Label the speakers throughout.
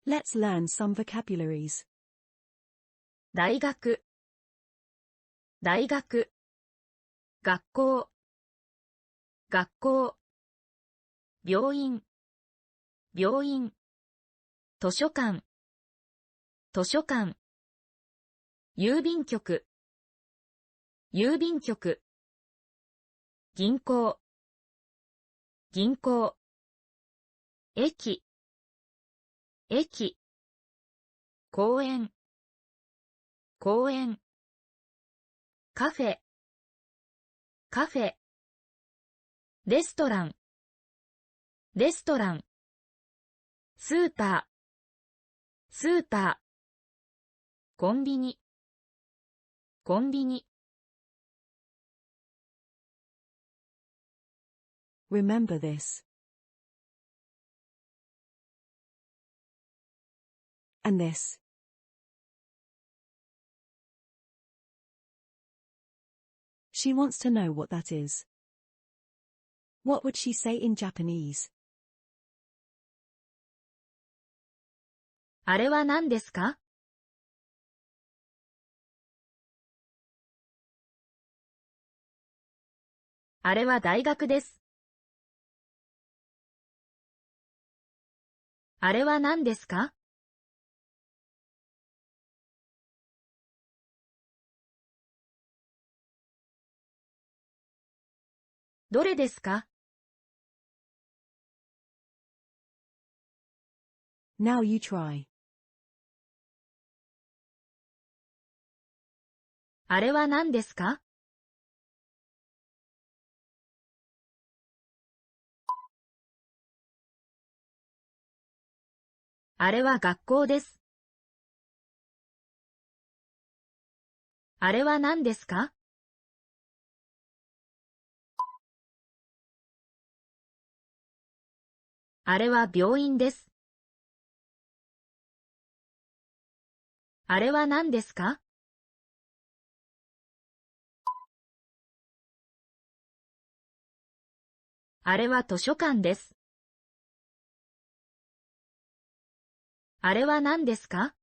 Speaker 1: Let's learn some vocabularies.
Speaker 2: 大学、大学、学校、学校、病院、病院、図書館、図書館、郵便局、郵便局、銀行、銀行、駅、駅、公園、公園、カフェ、カフェ、レストラン、レストラン、スーパー、スーパー、コンビニ、コンビニ。
Speaker 1: Remember this. And this. She wants to know what that is. What would she say in Japanese?
Speaker 2: あれは何ですか？あれは大学です。あれは何ですか？どれですか？
Speaker 1: Now you try.
Speaker 2: あれは何ですか？あれは学校です。あれは何ですか？あれは病院です。あれは何ですか？あれは図書館です。あれは何ですか？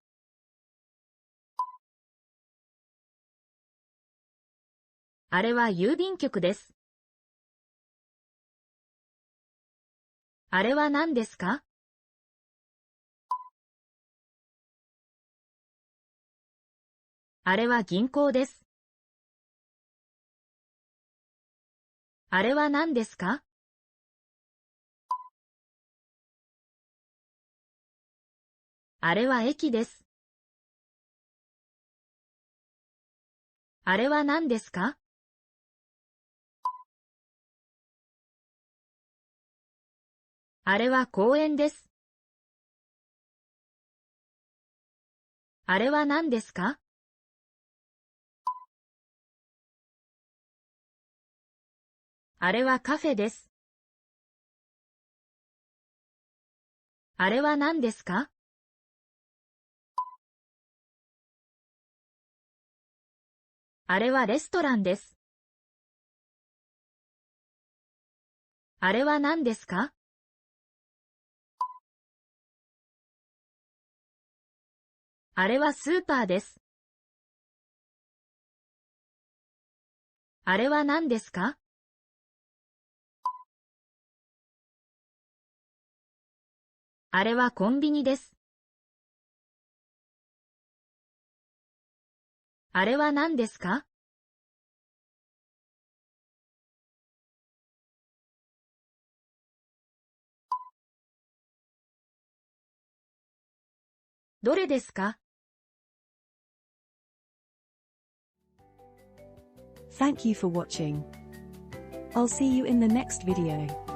Speaker 2: あれは郵便局です。あれは何ですか？あれは銀行です。あれは何ですか？あれは駅です。あれは何ですか？あれは公園です。あれは何ですか？あれはカフェです。あれは何ですか？あれはレストランです。あれは何ですか？あれはスーパーです。あれは何ですか？あれはコンビニです。あれは何ですか？どれですか？
Speaker 1: Thank you for watching. I'll see you in the next video.